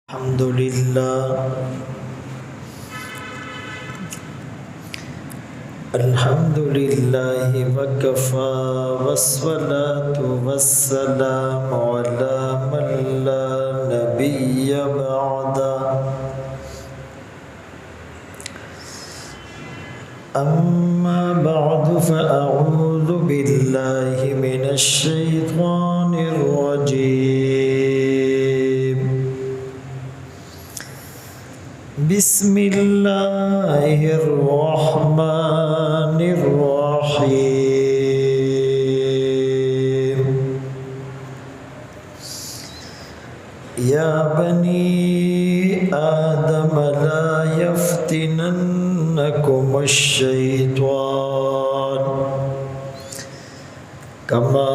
الحمد لله وكفى والصلاة والسلام على من لا نبي بعده أما بعد فأعوذ بالله من الشيطان الرجيم بسم الله الرحمن الرحيم يا بني آدم لا يفتننكم الشيطان كما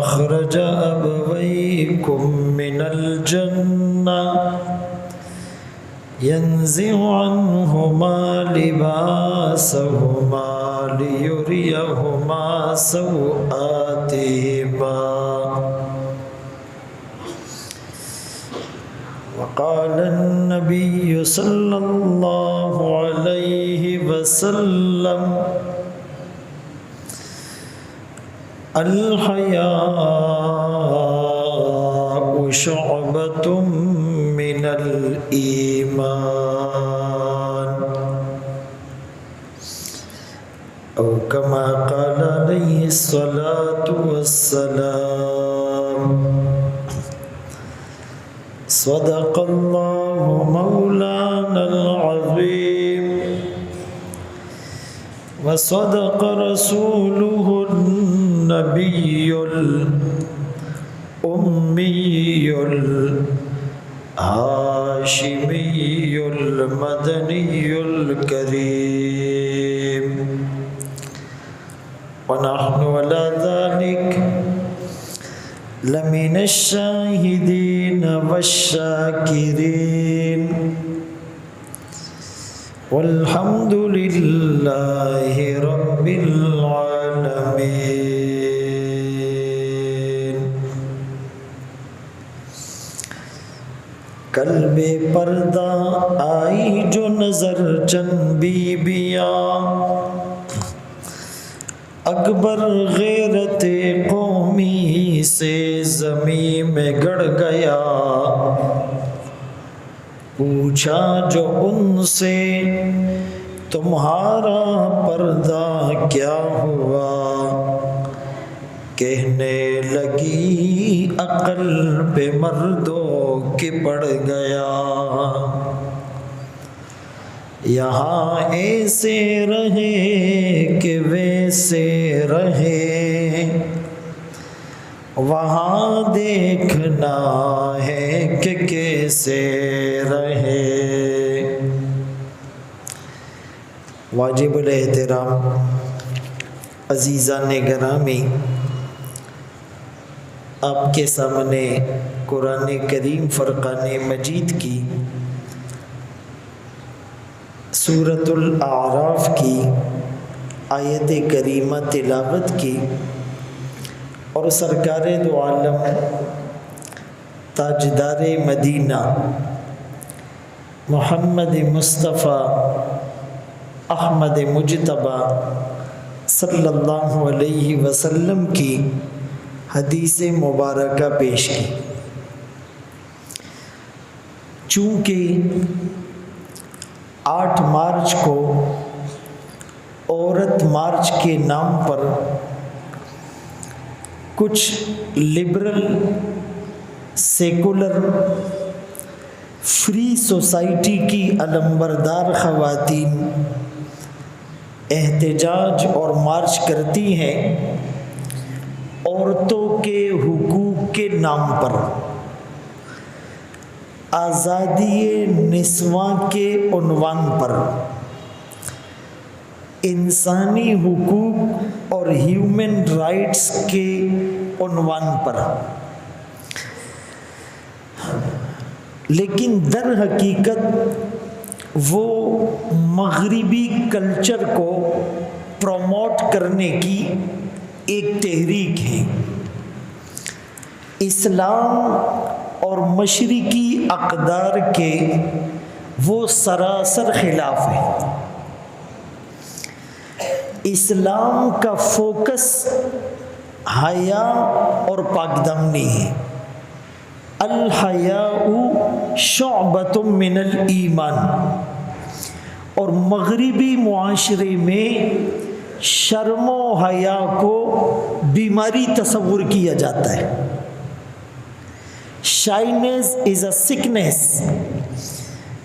أخرج أبويكم من الجنة ينزع عنهما لباسهما ليريهما سوآتهما وقال النبي صلى الله عليه وسلم الحياء شعبة من الإيمان أو كما قال عليه الصلاة والسلام صدق الله مولانا العظيم وصدق رسوله النبي الأمي الهاشمي المدني الكريم ونحن على ذلك لمن الشاهدين والشاكرين والحمد لله رب العالمين. قلب پردہ آئی جو نظر چند بیبیاں اکبر غیرت قومی سے زمین میں گڑ گیا پوچھا جو ان سے تمہارا پردہ کیا ہوا کہنے لگی عقل پہ مردوں کے پڑ گیا یہاں ایسے رہے کہ ویسے رہے وہاں دیکھنا ہے کہ کیسے رہے. واجب الاحترام عزیزان گرامی، آپ کے سامنے قرآن کریم فرقان مجید کی سورۃ الاعراف کی آیت کریمہ تلاوت کی اور سرکار دو عالم تاجدار مدینہ محمد مصطفیٰ احمد مجتبیٰ صلی اللہ علیہ وسلم کی حدیث مبارکہ پیش کی. چونکہ 8 مارچ کو عورت مارچ کے نام پر کچھ لبرل سیکولر فری سوسائٹی کی علمبردار خواتین احتجاج اور مارچ کرتی ہیں عورتوں کے حقوق کے نام پر، آزادی نسواں کے عنوان پر، انسانی حقوق اور ہیومن رائٹس کے عنوان پر. لیکن در حقیقت وہ مغربی کلچر کو پروموٹ کرنے کی ایک تحریک ہے. اسلام اور مشرقی اقدار کے وہ سراسر خلاف ہے۔ اسلام کا فوکس حیا اور پاک دامنی ہے۔ الحیاء شعبۃ من الایمان، اور مغربی معاشرے میں شرم و حیا کو بیماری تصور کیا جاتا ہے۔ شائنیس از اے سکنس،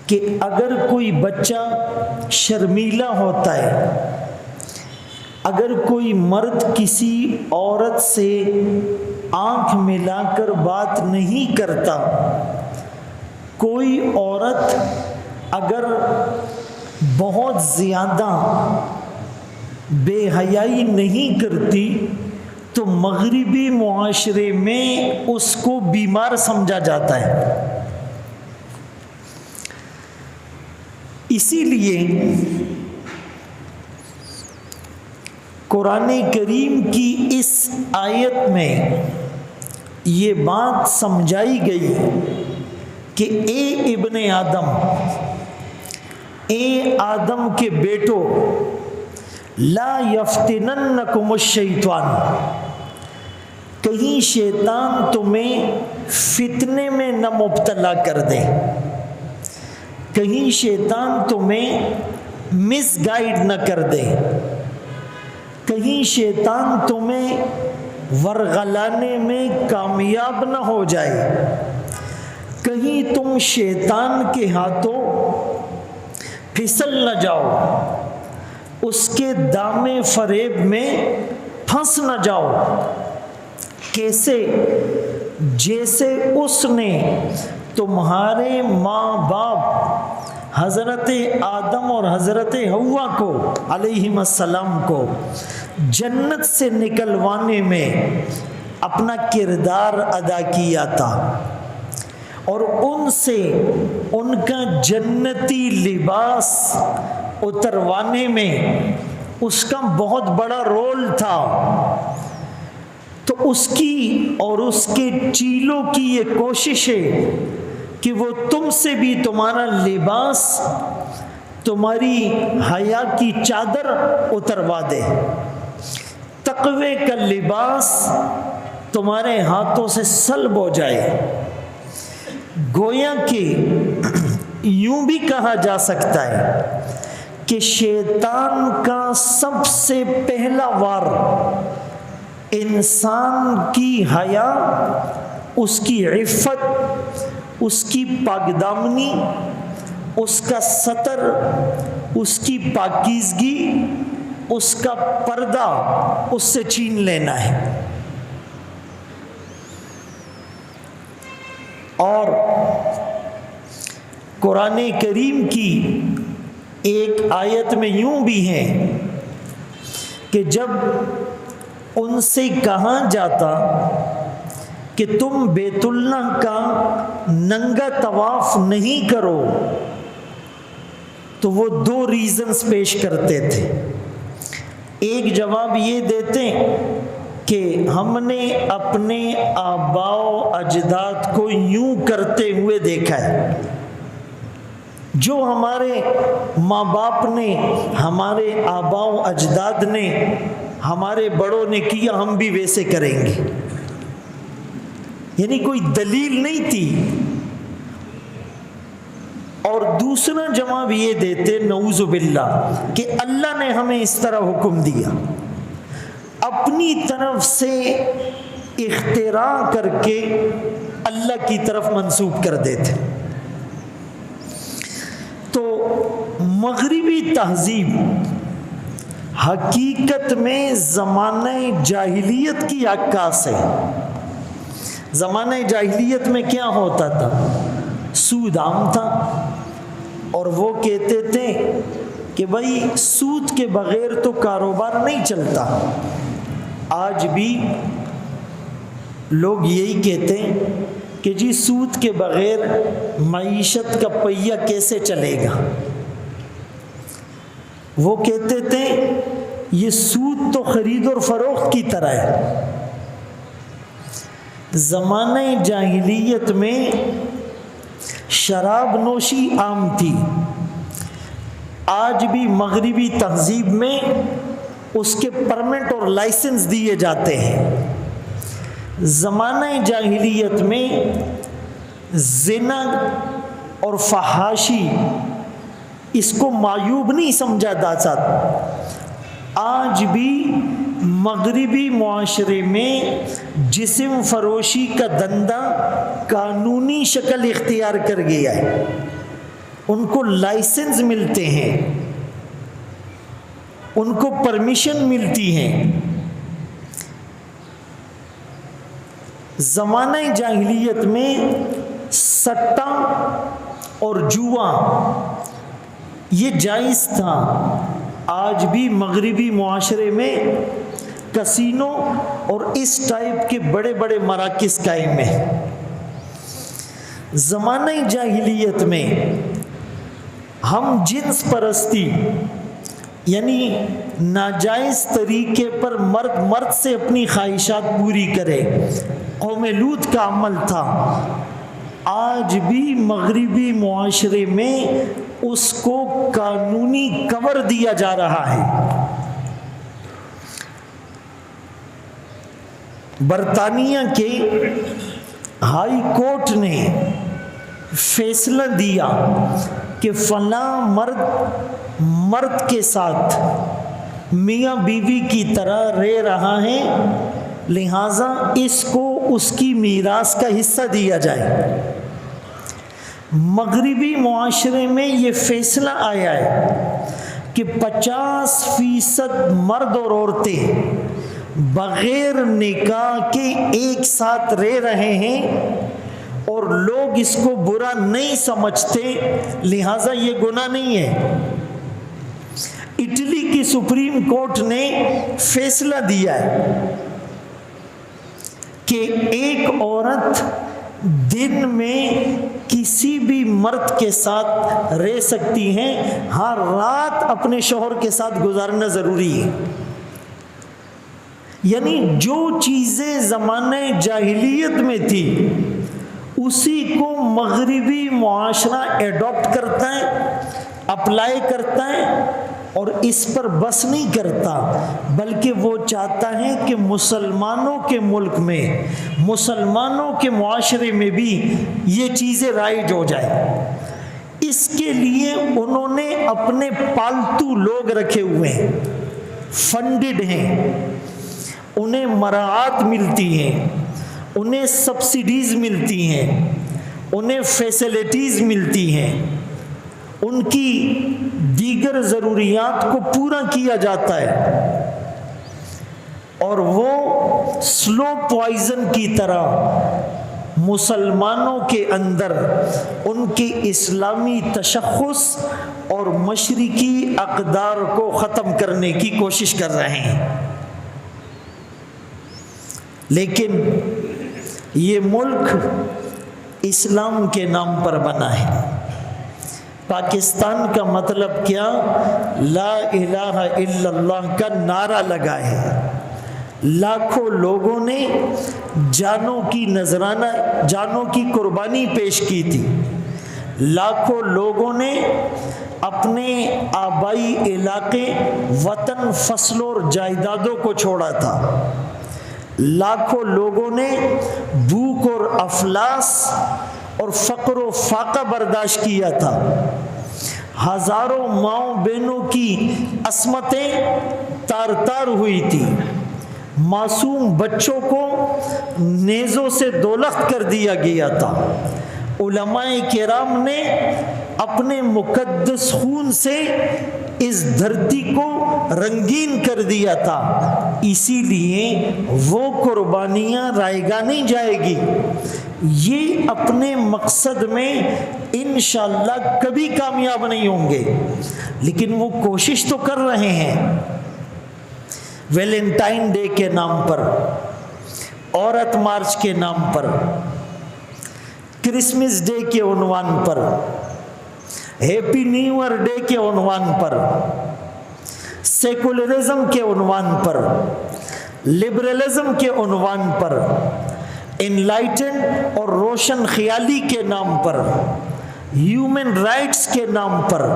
کہ اگر کوئی بچہ شرمیلا ہوتا ہے، اگر کوئی مرد کسی عورت سے آنکھ ملا کر بات نہیں کرتا، کوئی عورت اگر بہت زیادہ بے حیائی نہیں کرتی تو مغربی معاشرے میں اس کو بیمار سمجھا جاتا ہے۔ اسی لیے قرآن کریم کی اس آیت میں یہ بات سمجھائی گئی کہ اے ابن آدم، اے آدم کے بیٹو، لا یفتننکم الشیطان، کہیں شیطان تمہیں فتنے میں نہ مبتلا کر دے، کہیں شیطان تمہیں مس گائیڈ نہ کر دے، کہیں شیطان تمہیں ورغلانے میں کامیاب نہ ہو جائے، کہیں تم شیطان کے ہاتھوں پھسل نہ جاؤ، اس کے دام فریب میں پھنس نہ جاؤ۔ کیسے؟ جیسے اس نے تمہارے ماں باپ حضرت آدم اور حضرت حوا کو علیہم السلام کو جنت سے نکلوانے میں اپنا کردار ادا کیا تھا، اور ان سے ان کا جنتی لباس اتروانے میں اس کا بہت بڑا رول تھا۔ تو اس کی اور اس کے چیلوں کی یہ کوشش ہے کہ وہ تم سے بھی تمہارا لباس، تمہاری حیا کی چادر اتروا دے، تقوی کا لباس تمہارے ہاتھوں سے سلب ہو جائے۔ گویا کہ یوں بھی کہا جا سکتا ہے کہ شیطان کا سب سے پہلا وار انسان کی حیا، اس کی عفت، اس کی پاک دامنی، اس کا ستر، اس کی پاکیزگی، اس کا پردہ اس سے چھین لینا ہے۔ اور قرآن کریم کی ایک آیت میں یوں بھی ہے کہ جب ان سے کہا جاتا کہ تم بیت اللہ کا ننگا طواف نہیں کرو، تو وہ دو ریزنز پیش کرتے تھے۔ ایک جواب یہ دیتے کہ ہم نے اپنے آباء و اجداد کو یوں کرتے ہوئے دیکھا ہے، جو ہمارے ماں باپ نے، ہمارے آباء و اجداد نے، ہمارے بڑوں نے کیا، ہم بھی ویسے کریں گے۔ یعنی کوئی دلیل نہیں تھی۔ اور دوسرا جواب یہ دیتے نعوذ باللہ کہ اللہ نے ہمیں اس طرح حکم دیا، اپنی طرف سے اختراع کر کے اللہ کی طرف منسوب کر دیتے۔ تو مغربی تہذیب حقیقت میں زمانہ جاہلیت کی عکاس ہے۔ زمانہ جاہلیت میں کیا ہوتا تھا؟ سود عام تھا، اور وہ کہتے تھے کہ بھائی سود کے بغیر تو کاروبار نہیں چلتا۔ آج بھی لوگ یہی کہتے ہیں کہ جی سود کے بغیر معیشت کا پہیہ کیسے چلے گا۔ وہ کہتے تھے یہ سود تو خرید اور فروخت کی طرح ہے، زمانہ جاہلیت میں شراب نوشی عام تھی، آج بھی مغربی تہذیب میں اس کے پرمٹ اور لائسنس دیے جاتے ہیں۔ زمانہ جاہلیت میں زنا اور فحاشی اس کو معیوب نہیں سمجھا جاتا۔ آج بھی مغربی معاشرے میں جسم فروشی کا دھندا قانونی شکل اختیار کر گیا ہے، ان کو لائسنس ملتے ہیں، ان کو پرمیشن ملتی ہے۔ زمانہ جاہلیت میں سٹا اور جوا یہ جائز تھا، آج بھی مغربی معاشرے میں کسینو اور اس ٹائپ کے بڑے بڑے مراکز قائم ہیں۔ زمانہ جاہلیت میں ہم جنس پرستی یعنی ناجائز طریقے پر مرد سے اپنی خواہشات پوری کرے، قوم لوط کا عمل تھا۔ آج بھی مغربی معاشرے میں اس کو قانونی کور دیا جا رہا ہے۔ برطانیہ کے ہائی کورٹ نے فیصلہ دیا کہ فلاں مرد کے ساتھ میاں بیوی کی طرح رہ رہا ہے، لہذا اس کو اس کی میراث کا حصہ دیا جائے۔ مغربی معاشرے میں یہ فیصلہ آیا ہے کہ 50% مرد اور عورتیں بغیر نکاح کے ایک ساتھ رہ رہے ہیں اور لوگ اس کو برا نہیں سمجھتے، لہذا یہ گناہ نہیں ہے۔ اٹلی کی سپریم کورٹ نے فیصلہ دیا ہے کہ ایک عورت دن میں کسی بھی مرد کے ساتھ رہ سکتی ہے، ہر رات اپنے شوہر کے ساتھ گزارنا ضروری ہے۔ یعنی جو چیزیں زمانہ جاہلیت میں تھی اسی کو مغربی معاشرہ ایڈاپٹ کرتا ہے، اپلائی کرتا ہے، اور اس پر بس نہیں کرتا، بلکہ وہ چاہتا ہے کہ مسلمانوں کے ملک میں، مسلمانوں کے معاشرے میں بھی یہ چیزیں رائج ہو جائیں۔ اس کے لیے انہوں نے اپنے پالتو لوگ رکھے ہوئے ہیں، فنڈڈ ہیں، انہیں مراعات ملتی ہیں، انہیں سبسڈیز ملتی ہیں، انہیں فیسلٹیز ملتی ہیں، ان کی دیگر ضروریات کو پورا کیا جاتا ہے، اور وہ سلو پوائزن کی طرح مسلمانوں کے اندر ان کے اسلامی تشخص اور مشرقی اقدار کو ختم کرنے کی کوشش کر رہے ہیں۔ لیکن یہ ملک اسلام کے نام پر بنا ہے۔ پاکستان کا مطلب کیا؟ لا الہ الا اللہ کا نعرہ لگا ہے۔ لاکھوں لوگوں نے جانوں کی قربانی پیش کی تھی، لاکھوں لوگوں نے اپنے آبائی علاقے، وطن، فصلوں اور جائیدادوں کو چھوڑا تھا، لاکھوں لوگوں نے بھوک اور افلاس اور فقر و فاقہ برداشت کیا تھا، ہزاروں ماؤں بہنوں کی عصمتیں تار تار ہوئی تھی، معصوم بچوں کو نیزوں سے دولخت کر دیا گیا تھا، علماء کرام نے اپنے مقدس خون سے اس دھرتی کو رنگین کر دیا تھا، اسی لیے وہ قربانیاں رائگاں نہیں جائے گی۔ یہ اپنے مقصد میں انشاءاللہ کبھی کامیاب نہیں ہوں گے، لیکن وہ کوشش تو کر رہے ہیں۔ ویلنٹائن ڈے کے نام پر، عورت مارچ کے نام پر، کرسمس ڈے کے عنوان پر، ہیپی نیو ایئر ڈے کے عنوان پر، سیکولرزم کے عنوان پر، لبرلزم کے عنوان پر انلائٹن اور روشن خیالی کے نام پر، ہیومن رائٹس کے نام پر،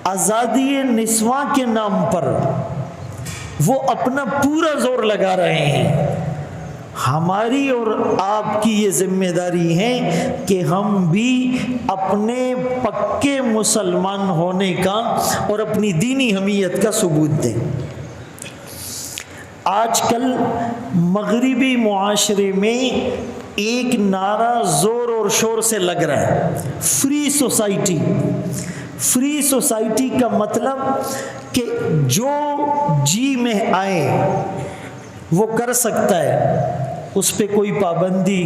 آزادی نسواں کے نام پر وہ اپنا پورا زور لگا رہے ہیں۔ ہماری اور آپ کی یہ ذمہ داری ہے کہ ہم بھی اپنے پکے مسلمان ہونے کا اور اپنی دینی حمیت کا ثبوت دیں۔ آج کل مغربی معاشرے میں ایک نعرہ زور اور شور سے لگ رہا ہے، فری سوسائٹی۔ فری سوسائٹی کا مطلب کہ جو جی میں آئے وہ کر سکتا ہے، اس پہ کوئی پابندی،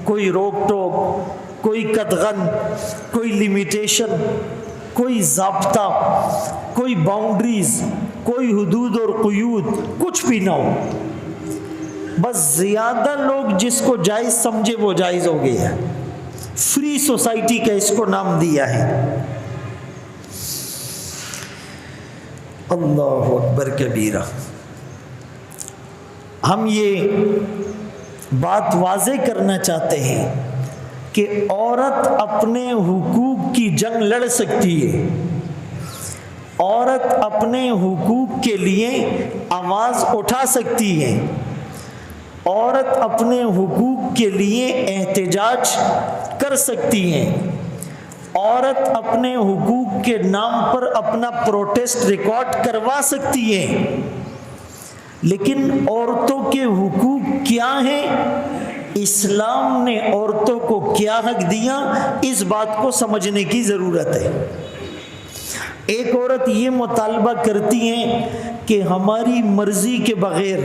کوئی روک ٹوک، کوئی قدغن، کوئی لیمیٹیشن، کوئی ضابطہ، کوئی باؤنڈریز، کوئی حدود اور قیود کچھ بھی نہ ہو۔ بس زیادہ لوگ جس کو جائز سمجھے وہ جائز ہو گیا۔ فری سوسائٹی کا اس کو نام دیا ہے۔ اللہ اکبر کبیرہ۔ ہم یہ بات واضح کرنا چاہتے ہیں کہ عورت اپنے حقوق کی جنگ لڑ سکتی ہے، عورت اپنے حقوق کے لیے آواز اٹھا سکتی ہے، عورت اپنے حقوق کے لیے احتجاج کر سکتی ہے، عورت اپنے حقوق کے نام پر اپنا پروٹیسٹ ریکارڈ کروا سکتی ہے۔ لیکن عورتوں کے حقوق کیا ہیں، اسلام نے عورتوں کو کیا حق دیا، اس بات کو سمجھنے کی ضرورت ہے۔ ایک عورت یہ مطالبہ کرتی ہے کہ ہماری مرضی کے بغیر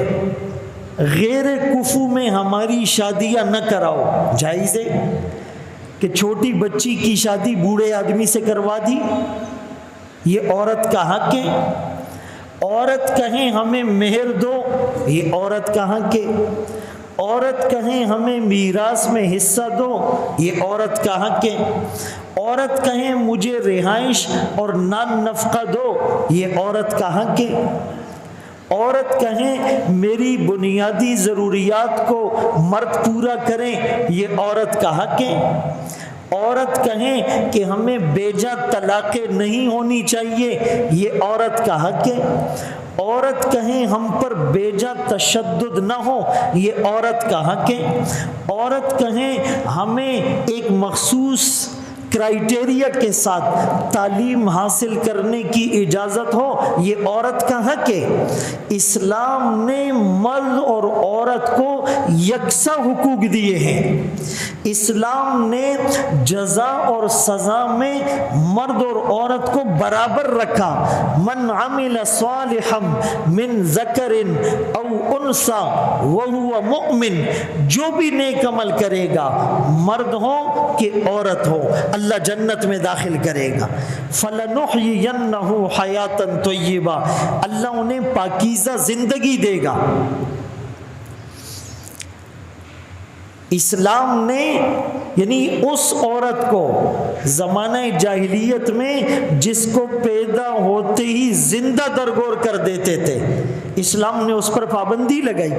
غیر کفو میں ہماری شادیاں نہ کراؤ۔ جائز ہے کہ چھوٹی بچی کی شادی بوڑھے آدمی سے کروا دی، یہ عورت کا حق ہے۔ عورت کہیں ہمیں مہر دو، یہ عورت کا حق ہے۔ عورت کہیں ہمیں میراث میں حصہ دو، یہ عورت کا حق ہے۔ عورت کہیں مجھے رہائش اور نان نفقہ دو، یہ عورت کا حق ہے۔ عورت کہیں میری بنیادی ضروریات کو مرد پورا کریں، یہ عورت کا حق ہے۔ عورت کہیں کہ ہمیں بیجا طلاقیں نہیں ہونی چاہیے، یہ عورت کا حق ہے۔ عورت کہیں ہم پر بیجا تشدد نہ ہو، یہ عورت کا حق ہے۔ عورت کہیں ہمیں ایک مخصوص کرائیٹیریا کے ساتھ تعلیم حاصل کرنے کی اجازت ہو، یہ عورت کا حق ہے۔ اسلام نے مرد اور عورت کو یکساں حقوق دیے ہیں۔ اسلام نے جزا اور سزا میں مرد اور عورت کو برابر رکھا۔ من عمل صالحا من ذکر او انثی وہو مؤمن، جو بھی نیک عمل کرے گا، مرد ہو کہ عورت ہو، اللہ جنت میں داخل کرے گا۔ فَلَنُحْيِيَنَّهُ حَيَاةً طَيِّبَةً، اللہ انہیں پاکیزہ زندگی دے گا۔ اسلام نے یعنی اس عورت کو زمانہ جاہلیت میں جس کو پیدا ہوتے ہی زندہ درگور کر دیتے تھے، اسلام نے اس پر پابندی لگائی۔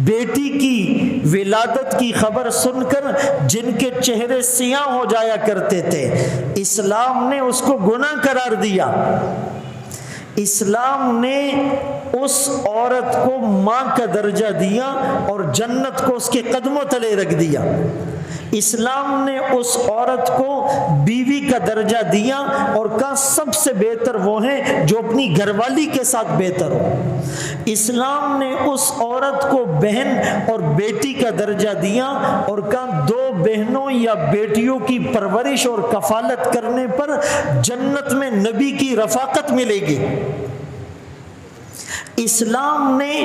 بیٹی کی ولادت کی خبر سن کر جن کے چہرے سیاہ ہو جایا کرتے تھے، اسلام نے اس کو گناہ قرار دیا۔ اسلام نے اس عورت کو ماں کا درجہ دیا اور جنت کو اس کے قدموں تلے رکھ دیا۔ اسلام نے اس عورت کو بیوی کا درجہ دیا اور کہا سب سے بہتر وہ ہیں جو اپنی گھر والی کے ساتھ بہتر ہو۔ اسلام نے اس عورت کو بہن اور بیٹی کا درجہ دیا اور کہا دو بہنوں یا بیٹیوں کی پرورش اور کفالت کرنے پر جنت میں نبی کی رفاقت ملے گی۔ اسلام نے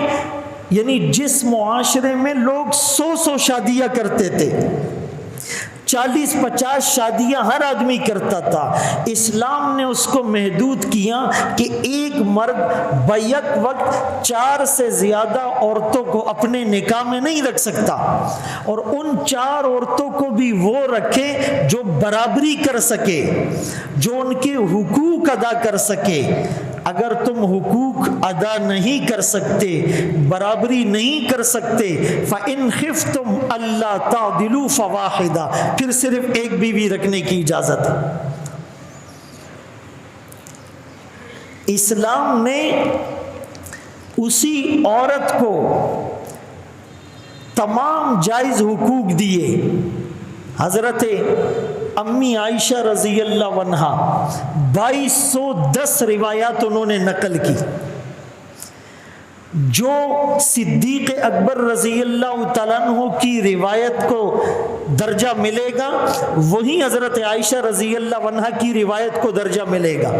یعنی جس معاشرے میں لوگ 100 شادیاں کرتے تھے، 40-50 شادیاں ہر آدمی کرتا تھا، اسلام نے اس کو محدود کیا کہ ایک مرد بیک وقت 4 سے زیادہ عورتوں کو اپنے نکاح میں نہیں رکھ سکتا، اور ان 4 عورتوں کو بھی وہ رکھے جو برابری کر سکے، جو ان کے حقوق ادا کر سکے۔ اگر تم حقوق ادا نہیں کر سکتے، برابری نہیں کر سکتے، فَإِنْ خِفْتُمْ أَلَّا تَعْدِلُوا فَوَاحِدًا، پھر صرف ایک بیوی رکھنے کی اجازت ہے۔ اسلام نے اسی عورت کو تمام جائز حقوق دیے۔ حضرت امی عائشہ رضی اللہ عنہا 2210 روایات انہوں نے نقل کی۔ جو صدیق اکبر رضی اللہ تعالیٰ عنہ کی روایت کو درجہ ملے گا وہی حضرت عائشہ رضی اللہ عنہا کی روایت کو درجہ ملے گا۔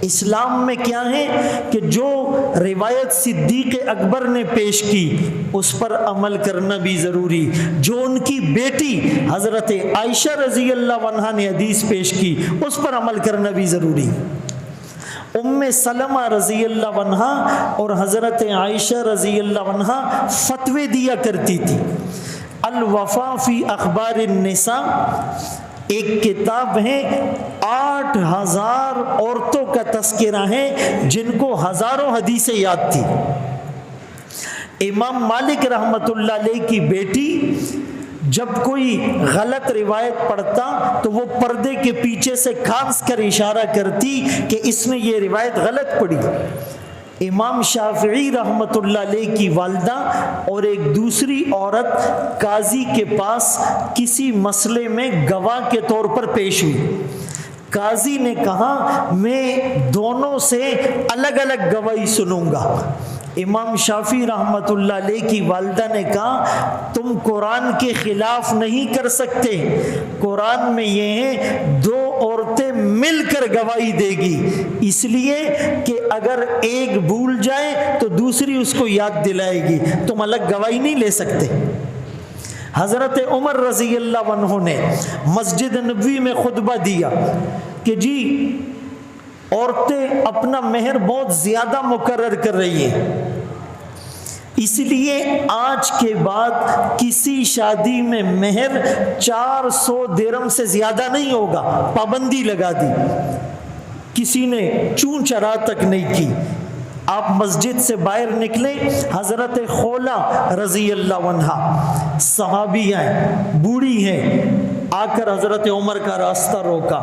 اسلام میں کیا ہے کہ جو روایت صدیق اکبر نے پیش کی اس پر عمل کرنا بھی ضروری، جو ان کی بیٹی حضرت عائشہ رضی اللہ عنہا نے حدیث پیش کی اس پر عمل کرنا بھی ضروری۔ ام سلمہ رضی اللہ عنہا اور حضرت عائشہ رضی اللہ عنہا فتوے دیا کرتی تھی۔ الوفا فی اخبار النساء ایک کتاب ہے، 8000 عورتوں کا تذکرہ ہے جن کو ہزاروں حدیثیں یاد تھی۔ امام مالک رحمۃ اللہ علیہ کی بیٹی جب کوئی غلط روایت پڑھتا تو وہ پردے کے پیچھے سے کھانس کر اشارہ کرتی کہ اس نے یہ روایت غلط پڑھی۔ امام شافعی رحمۃ اللہ علیہ کی والدہ اور ایک دوسری عورت قاضی کے پاس کسی مسئلے میں گواہ کے طور پر پیش ہوئی۔ قاضی نے کہا میں دونوں سے الگ الگ گواہی سنوں گا۔ امام شافعی رحمۃ اللہ علیہ کی والدہ نے کہا تم قرآن کے خلاف نہیں کر سکتے، قرآن میں یہ ہے 2 عورتیں مل کر گواہی دے گی، اس لیے کہ اگر ایک بھول جائے تو دوسری اس کو یاد دلائے گی، تم الگ گواہی نہیں لے سکتے۔ حضرت عمر رضی اللہ عنہ نے مسجد نبوی میں خطبہ دیا کہ جی عورتیں اپنا مہر بہت زیادہ مقرر کر رہی ہیں، اس لیے آج کے بعد کسی شادی میں مہر 400 درہم سے زیادہ نہیں ہوگا، پابندی لگا دی، کسی نے چون چرا تک نہیں کی۔ آپ مسجد سے باہر نکلیں، حضرت خولہ رضی اللہ عنہا صحابیہ ہیں، بوڑھی ہیں، آ کر حضرت عمر کا راستہ روکا،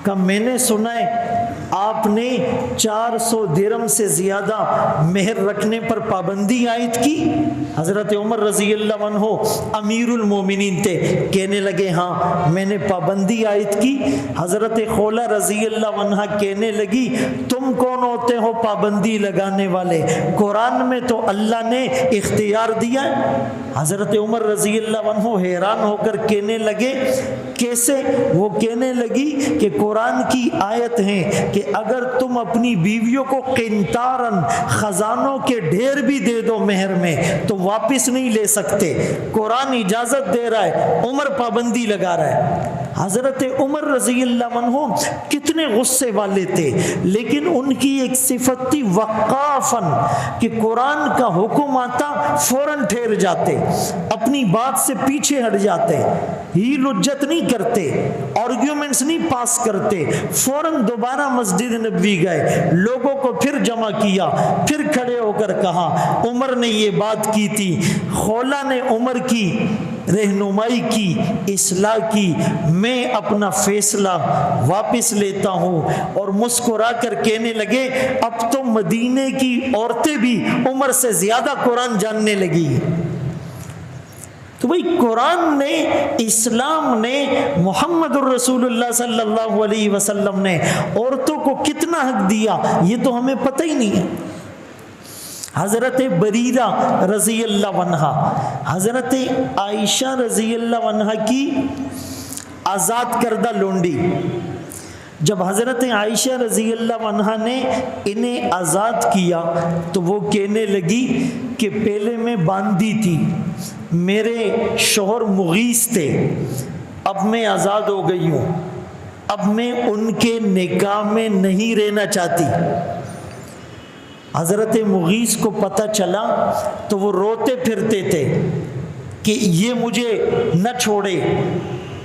کہ میں نے سنا ہے آپ نے 400 درہم سے زیادہ مہر رکھنے پر پابندی عائد کی۔ حضرت عمر رضی اللہ عنہ امیر المومنین تھے، کہنے لگے ہاں میں نے پابندی عائد کی۔ حضرت خولہ رضی اللہ عنہ کہنے لگی تم کون ہوتے ہو پابندی لگانے والے، قرآن میں تو اللہ نے اختیار دیا ہے۔ حضرت عمر رضی اللہ عنہ حیران ہو کر کہنے لگے کیسے؟ وہ کہنے لگی کہ قرآن کی آیت ہے کہ اگر تم اپنی بیویوں کو قنطارن خزانوں کے ڈھیر بھی دے دو مہر میں تو واپس نہیں لے سکتے، قرآن اجازت دے رہا ہے، عمر پابندی لگا رہا ہے۔ حضرت عمر رضی اللہ عنہ کتنے غصے والے تھے، لیکن ان کی ایک صفت تھی وقافن، کہ قرآن کا حکم آتا فوراً ٹھہر جاتے، اپنی بات سے پیچھے ہٹ جاتے، ہیل حجت نہیں کرتے، آرگیومنٹس نہیں پاس کرتے، فوراً دوبارہ مسجد نبوی گئے، لوگوں کو پھر جمع کیا، پھر کھڑے ہو کر کہا عمر نے یہ بات کی تھی، خولہ نے عمر کی رہنمائی کی، اصلاح کی، میں اپنا فیصلہ واپس لیتا ہوں۔ اور مسکرا کر کہنے لگے اب تو مدینے کی عورتیں بھی عمر سے زیادہ قرآن جاننے لگی۔ تو بھئی قرآن نے، اسلام نے، محمد الرسول اللہ صلی اللہ علیہ وسلم نے عورتوں کو کتنا حق دیا یہ تو ہمیں پتہ ہی نہیں ہے۔ حضرت بریرہ رضی اللہ عنہا، حضرت عائشہ رضی اللہ عنہا کی آزاد کردہ لونڈی، جب حضرت عائشہ رضی اللہ عنہا نے انہیں آزاد کیا تو وہ کہنے لگی کہ پہلے میں باندھی تھی، میرے شوہر مغیث تھے، اب میں آزاد ہو گئی ہوں، اب میں ان کے نکاح میں نہیں رہنا چاہتی۔ حضرت مغیث کو پتہ چلا تو وہ روتے پھرتے تھے کہ یہ مجھے نہ چھوڑے،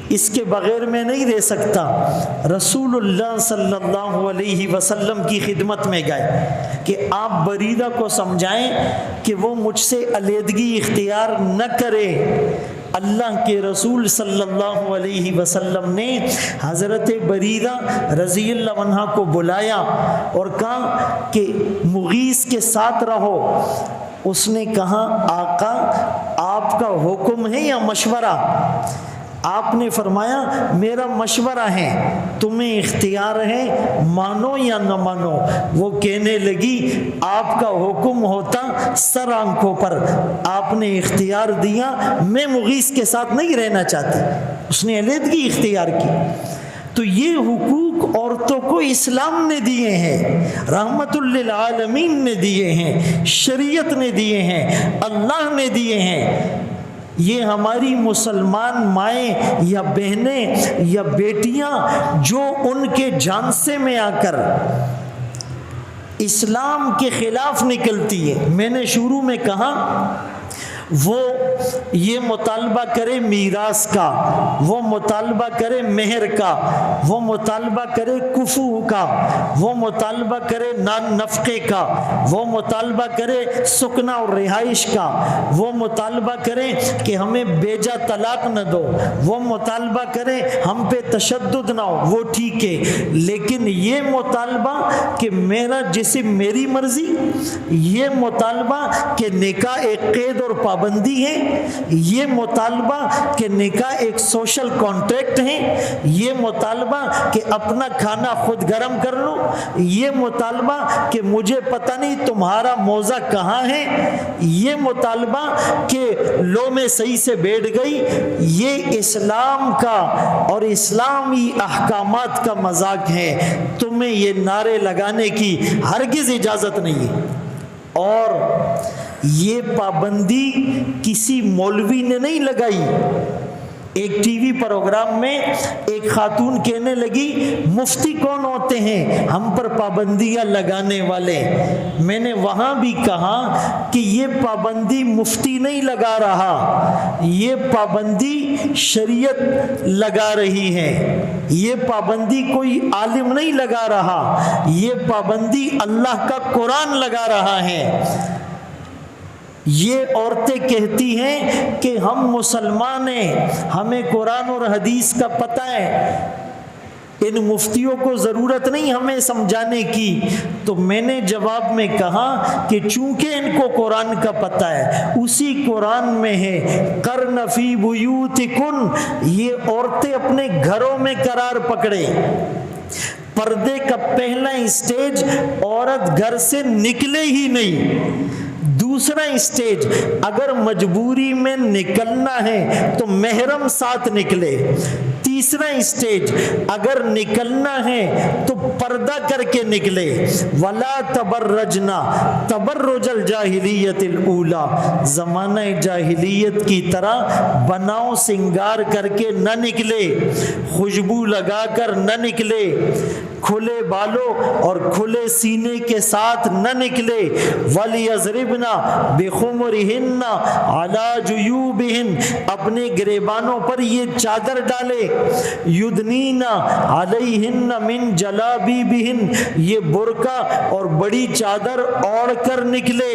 اس کے بغیر میں نہیں رہ سکتا۔ رسول اللہ صلی اللہ علیہ وسلم کی خدمت میں گئے کہ آپ بریدہ کو سمجھائیں کہ وہ مجھ سے علیحدگی اختیار نہ کرے۔ اللہ کے رسول صلی اللہ علیہ وسلم نے حضرت بریدہ رضی اللہ عنہ کو بلایا اور کہا کہ مغیث کے ساتھ رہو۔ اس نے کہا آقا آپ کا حکم ہے یا مشورہ؟ آپ نے فرمایا میرا مشورہ ہے، تمہیں اختیار ہے مانو یا نہ مانو۔ وہ کہنے لگی آپ کا حکم ہوتا سر آنکھوں پر، آپ نے اختیار دیا، میں مغیث کے ساتھ نہیں رہنا چاہتی۔ اس نے علیحدگی اختیار کی۔ تو یہ حقوق عورتوں کو اسلام نے دیے ہیں، رحمت للعالمین نے دیے ہیں، شریعت نے دیے ہیں، اللہ نے دیے ہیں۔ یہ ہماری مسلمان مائیں یا بہنیں یا بیٹیاں جو ان کے جھانسے میں آ کر اسلام کے خلاف نکلتی ہے، میں نے شروع میں کہا وہ یہ مطالبہ کرے میراث کا، وہ مطالبہ کرے مہر کا، وہ مطالبہ کرے کفو کا، وہ مطالبہ کرے نفقے کا، وہ مطالبہ کرے سکنا اور رہائش کا، وہ مطالبہ کرے کہ ہمیں بیجا طلاق نہ دو، وہ مطالبہ کرے ہم پہ تشدد نہ ہو، وہ ٹھیک ہے۔ لیکن یہ مطالبہ کہ میرا جسم میری مرضی، یہ مطالبہ کہ نکاح ایک قید اور پابندی ہے، یہ مطالبہ کہ نکاح ایک سوشل کانٹریکٹ ہے، یہ مطالبہ کہ اپنا کھانا خود گرم کر لو، یہ مطالبہ کہ مجھے پتہ نہیں تمہارا موزہ کہاں ہے، یہ مطالبہ کہ لو میں صحیح سے بیٹھ گئی، یہ اسلام کا اور اسلامی احکامات کا مذاق ہے۔ تمہیں یہ نعرے لگانے کی ہرگز اجازت نہیں ہے۔ اور یہ پابندی کسی مولوی نے نہیں لگائی۔ ایک ٹی وی پروگرام میں ایک خاتون کہنے لگی مفتی کون ہوتے ہیں ہم پر پابندیاں لگانے والے؟ میں نے وہاں بھی کہا کہ یہ پابندی مفتی نہیں لگا رہا، یہ پابندی شریعت لگا رہی ہے، یہ پابندی کوئی عالم نہیں لگا رہا، یہ پابندی اللہ کا قرآن لگا رہا ہے۔ یہ عورتیں کہتی ہیں کہ ہم مسلمان ہیں، ہمیں قرآن اور حدیث کا پتہ ہے، ان مفتیوں کو ضرورت نہیں ہمیں سمجھانے کی۔ تو میں نے جواب میں کہا کہ چونکہ ان کو قرآن کا پتہ ہے، اسی قرآن میں ہے قرن فی بیوتکن، یہ عورتیں اپنے گھروں میں قرار پکڑے۔ پردے کا پہلا اسٹیج عورت گھر سے نکلے ہی نہیں۔ دوسرا اسٹیج اگر مجبوری میں نکلنا ہے تو محرم ساتھ نکلے۔ تیسرا اسٹیج اگر نکلنا ہے تو پردہ کر کے نکلے۔ ولا تبرجنا تبرج الجاہلیت الاولی، زمانہ جاہلیت کی طرح بناؤ سنگار کر کے نہ نکلے، خوشبو لگا کر نہ نکلے، کھلے بالوں اور کھلے سینے کے ساتھ نہ نکلے۔ وَلْيَضْرِبْنَ بِخُمُرِهِنَّ عَلَى جُيُوبِهِنَّ، اپنے گریبانوں پر یہ چادر ڈالے۔ يُدْنِينَ عَلَيْهِنَّ مِنْ جَلَابِيبِهِنَّ، یہ برقع اور بڑی چادر اوڑھ کر نکلے۔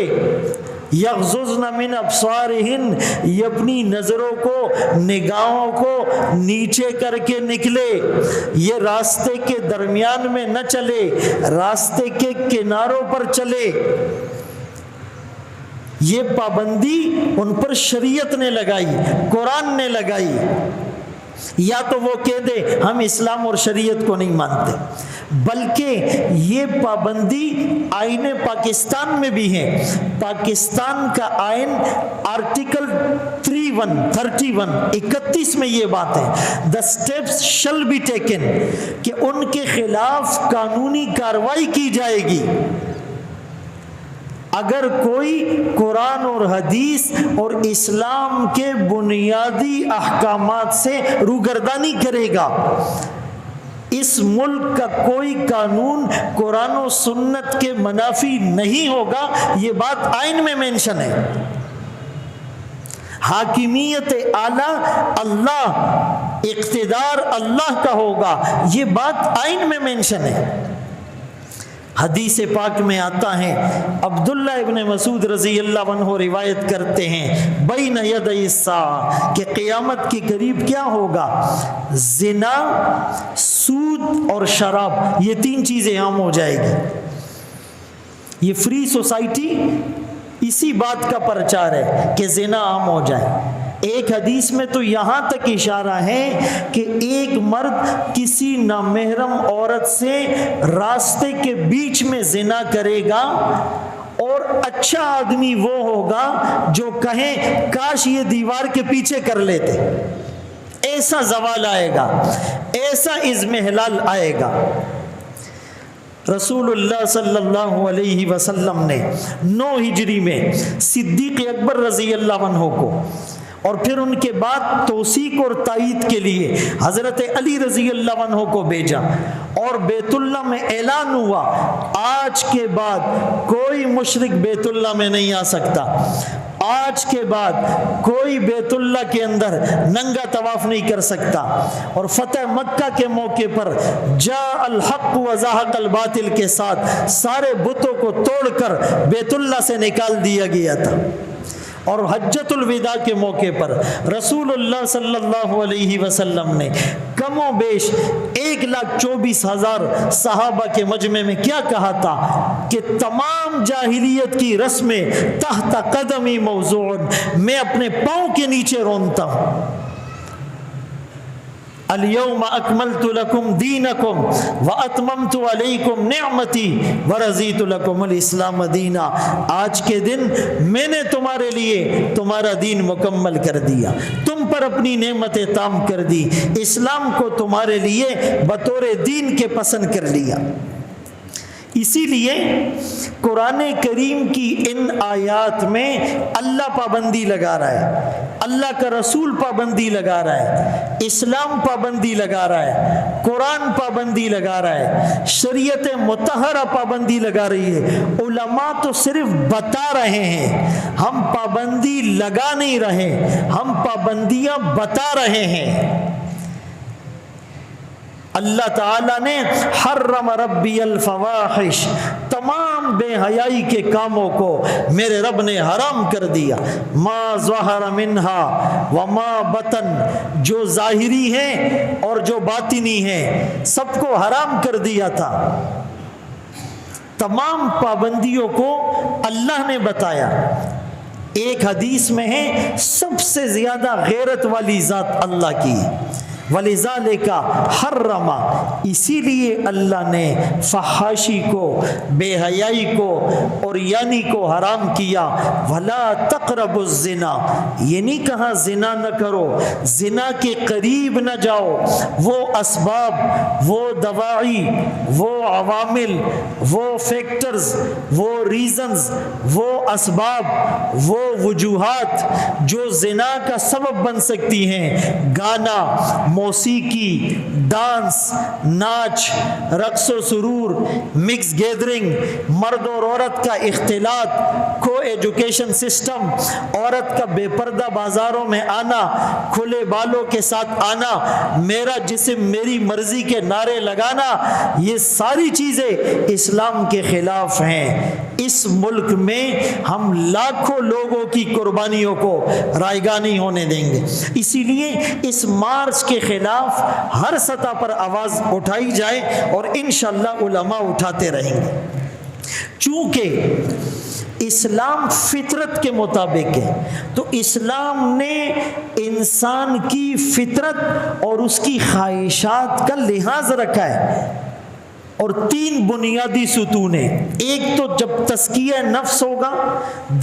یغضضن من ابصارہن، یہ اپنی نظروں کو نگاہوں کو نیچے کر کے نکلے۔ یہ راستے کے درمیان میں نہ چلے، راستے کے کناروں پر چلے۔ یہ پابندی ان پر شریعت نے لگائی، قرآن نے لگائی۔ یا تو وہ کہہ دے ہم اسلام اور شریعت کو نہیں مانتے، بلکہ یہ پابندی آئین پاکستان میں بھی ہے۔ پاکستان کا آئین آرٹیکل 31 میں یہ بات ہے، the steps shall be taken، کہ ان کے خلاف قانونی کارروائی کی جائے گی اگر کوئی قرآن اور حدیث اور اسلام کے بنیادی احکامات سے روگردانی کرے گا۔ اس ملک کا کوئی قانون قرآن و سنت کے منافی نہیں ہوگا، یہ بات آئین میں مینشن ہے۔ حاکمیت اعلیٰ اللہ اقتدار اللہ کا ہوگا، یہ بات آئین میں مینشن ہے۔ حدیث پاک میں آتا ہے، عبداللہ ابن مسعود رضی اللہ عنہ روایت کرتے ہیں، بین یدی الساعہ، کہ قیامت کے قریب کیا ہوگا؟ زنا، سود اور شراب، یہ تین چیزیں عام ہو جائے گی۔ یہ فری سوسائٹی اسی بات کا پرچار ہے کہ زنا عام ہو جائے۔ ایک حدیث میں تو یہاں تک اشارہ ہے کہ ایک مرد کسی نامحرم عورت سے راستے کے بیچ میں زنا کرے گا، اور اچھا آدمی وہ ہوگا جو کہے کاش یہ دیوار کے پیچھے کر لیتے۔ ایسا زوال آئے گا، ایسا اضمحلال آئے گا۔ رسول اللہ صلی اللہ علیہ وسلم نے 9 ہجری میں صدیق اکبر رضی اللہ عنہ کو، اور پھر ان کے بعد توثیق اور تائید کے لیے حضرت علی رضی اللہ عنہ کو بھیجا، اور بیت اللہ میں اعلان ہوا آج کے بعد کوئی مشرک بیت اللہ میں نہیں آ سکتا، آج کے بعد کوئی بیت اللہ کے اندر ننگا طواف نہیں کر سکتا۔ اور فتح مکہ کے موقع پر جاء الحق وزهق الباطل کے ساتھ سارے بتوں کو توڑ کر بیت اللہ سے نکال دیا گیا تھا۔ اور حجۃ الوداع کے موقع پر رسول اللہ صلی اللہ علیہ وسلم نے کم و بیش 1,24,000 صحابہ کے مجمع میں کیا کہا تھا کہ تمام جاہلیت کی رسمیں تحت قدمی موضوع، میں اپنے پاؤں کے نیچے رونتا ہوں۔ الیوم اکملت لکم دینکم واتممت علیکم نعمتی ورضیت لکم الاسلام دینا، آج کے دن میں نے تمہارے لیے تمہارا دین مکمل کر دیا، تم پر اپنی نعمتیں تام کر دی، اسلام کو تمہارے لیے بطور دین کے پسند کر لیا۔ اسی لیے قرآن کریم کی ان آیات میں اللہ پابندی لگا رہا ہے، اللہ کا رسول پابندی لگا رہا ہے، اسلام پابندی لگا رہا ہے، قرآن پابندی لگا رہا ہے، شریعت مطہرہ پابندی لگا رہی ہے۔ علماء تو صرف بتا رہے ہیں، ہم پابندی لگا نہیں رہے، ہم پابندیاں بتا رہے ہیں۔ اللہ تعالیٰ نے حرم ربی الفواحش، تمام بے حیائی کے کاموں کو میرے رب نے حرام کر دیا، ما ظہر منہا وما بطن، جو ظاہری ہیں اور جو باطنی ہیں، سب کو حرام کر دیا تھا۔ تمام پابندیوں کو اللہ نے بتایا۔ ایک حدیث میں ہے سب سے زیادہ غیرت والی ذات اللہ کی، وَلِذَلِكَ حَرَّمَ، اسی لیے اللہ نے فحاشی کو، بے حیائی کو اور یعنی کو حرام کیا۔ وَلَا تَقْرَبُوا الزِّنَا، یہ نہیں کہا زنا نہ کرو، زنا کے قریب نہ جاؤ۔ وہ اسباب، وہ دواعی، وہ عوامل، وہ فیکٹرز، وہ ریزنز، وہ اسباب، وہ وجوہات جو زنا کا سبب بن سکتی ہیں، گانا، موسیقی، ڈانس، ناچ، رقص و سرور، مکس گیدرنگ، مرد اور عورت کا اختلاط، کو ایجوکیشن سسٹم، عورت کا بے پردہ بازاروں میں آنا، کھلے بالوں کے ساتھ آنا، میرا جسم میری مرضی کے نعرے لگانا، یہ ساری چیزیں اسلام کے خلاف ہیں۔ اس ملک میں ہم لاکھوں لوگوں کی قربانیوں کو رائیگاں نہیں ہونے دیں گے۔ اسی لیے اس مارچ کے خلاف ہر سطح پر آواز اٹھائی جائے، اور انشاءاللہ علماء اٹھاتے رہیں گے، چونکہ اسلام فطرت کے مطابق ہے۔ تو اسلام نے انسان کی فطرت اور اس کی خواہشات کا لحاظ رکھا ہے، اور 3 بنیادی ستون ہیں۔ ایک تو جب تزکیہ نفس ہوگا،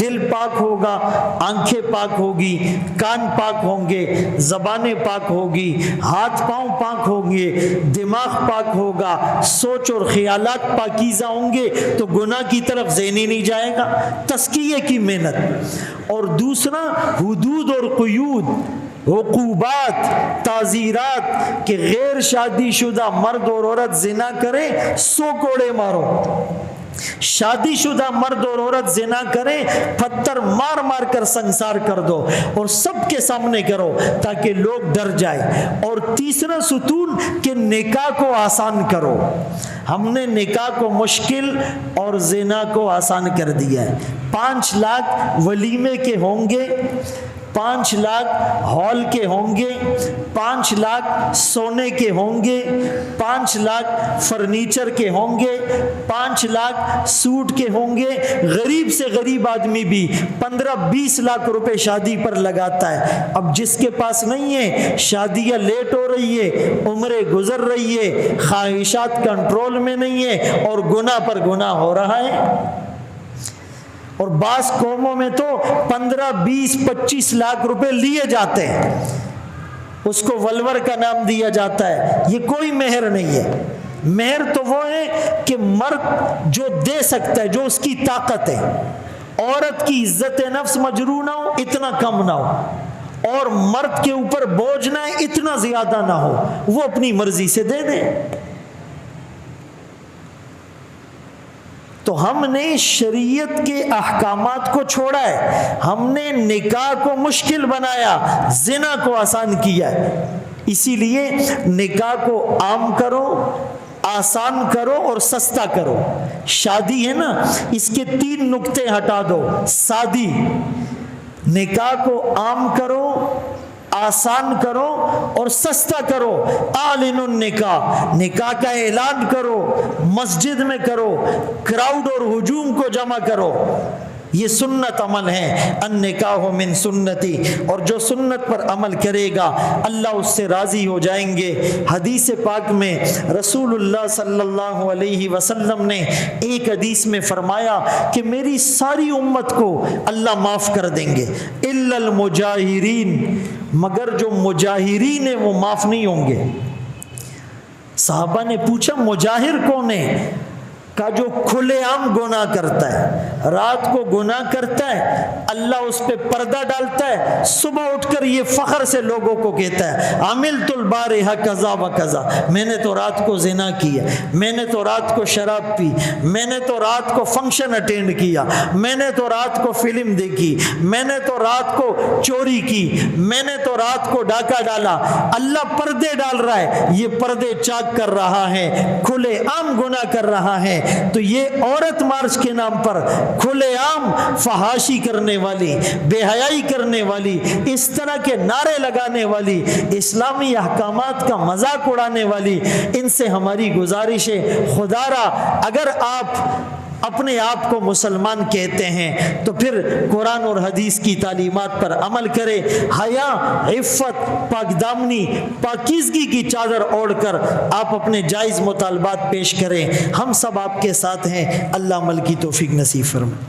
دل پاک ہوگا، آنکھیں پاک ہوگی، کان پاک ہوں گے، زبانیں پاک ہوگی، ہاتھ پاؤں پاک ہوں گے، دماغ پاک ہوگا، سوچ اور خیالات پاکیزہ ہوں گے، تو گناہ کی طرف ذہن ہی نہیں جائے گا، تزکیے کی محنت۔ اور دوسرا حدود اور قیود، عقوبات، تعزیرات، کہ غیر شادی شدہ مرد اور عورت زنا کرے 100 کوڑے مارو، شادی شدہ مرد اور عورت زنا کریں، پتھر مار مار کر سنسار کر دو اور سب کے سامنے کرو تاکہ لوگ ڈر جائیں۔ اور تیسرا ستون کہ نکاح کو آسان کرو۔ ہم نے نکاح کو مشکل اور زنا کو آسان کر دیا ہے۔ 5 لاکھ ولیمے کے ہوں گے، 5 لاکھ ہال کے ہوں گے، 5 لاکھ سونے کے ہوں گے، 5 لاکھ فرنیچر کے ہوں گے، 5 لاکھ سوٹ کے ہوں گے۔ غریب سے غریب آدمی بھی 15-20 لاکھ روپے شادی پر لگاتا ہے۔ اب جس کے پاس نہیں ہے، شادیاں لیٹ ہو رہی ہے، عمریں گزر رہی ہے، خواہشات کنٹرول میں نہیں ہے اور گناہ پر گناہ ہو رہا ہے۔ اور بعض قوموں میں تو 15-20-25 لاکھ روپے لیے جاتے ہیں، اس کو ولور کا نام دیا جاتا ہے۔ یہ کوئی مہر نہیں ہے۔ مہر تو وہ ہے کہ مرد جو دے سکتا ہے، جو اس کی طاقت ہے۔ عورت کی عزت نفس مجروح نہ ہو، اتنا کم نہ ہو، اور مرد کے اوپر بوجھ نہ ہے، اتنا زیادہ نہ ہو، وہ اپنی مرضی سے دے دے۔ تو ہم نے شریعت کے احکامات کو چھوڑا ہے، ہم نے نکاح کو مشکل بنایا، زنا کو آسان کیا ہے۔ اسی لیے نکاح کو عام کرو، آسان کرو اور سستا کرو۔ شادی ہے نا، اس کے 3 نقطے ہٹا دو۔ سادی، نکاح کو عام کرو، آسان کرو اور سستا کرو۔ اعلنوا النکاح، نکاح کا اعلان کرو، مسجد میں کرو، کراؤڈ اور ہجوم کو جمع کرو۔ یہ سنت عمل ہے۔ النکاح من سنتی، اور جو سنت پر عمل کرے گا اللہ اس سے راضی ہو جائیں گے۔ حدیث پاک میں رسول اللہ صلی اللہ علیہ وسلم نے ایک حدیث میں فرمایا کہ میری ساری امت کو اللہ معاف کر دیں گے الا المجاہرین، مگر جو مجاہرین ہیں وہ معاف نہیں ہوں گے۔ صحابہ نے پوچھا مجاہر کون ہے؟ کا جو کھلے عام گناہ کرتا ہے، رات کو گناہ کرتا ہے، اللہ اس پہ پردہ ڈالتا ہے، صبح اٹھ کر یہ فخر سے لوگوں کو کہتا ہے عملت البارحہ کذا و کذا، میں نے تو رات کو زنا کیا، میں نے تو رات کو شراب پی، میں نے تو رات کو فنکشن اٹینڈ کیا، میں نے تو رات کو فلم دیکھی، میں نے تو رات کو چوری کی، میں نے تو رات کو ڈاکہ ڈالا۔ اللہ پردے ڈال رہا ہے، یہ پردے چاک کر رہا ہے، کھلے عام گناہ کر رہا ہے۔ تو یہ عورت مارچ کے نام پر کھلے عام فحاشی کرنے والی، بے حیائی کرنے والی، اس طرح کے نعرے لگانے والی، اسلامی احکامات کا مذاق اڑانے والی، ان سے ہماری گزارش ہے خدا را اگر آپ اپنے آپ کو مسلمان کہتے ہیں تو پھر قرآن اور حدیث کی تعلیمات پر عمل کرے، حیا، عفت، پاک دامنی، پاکیزگی کی چادر اوڑھ کر آپ اپنے جائز مطالبات پیش کریں۔ ہم سب آپ کے ساتھ ہیں، اللہ عمل کی توفیق نصیب فرمائے۔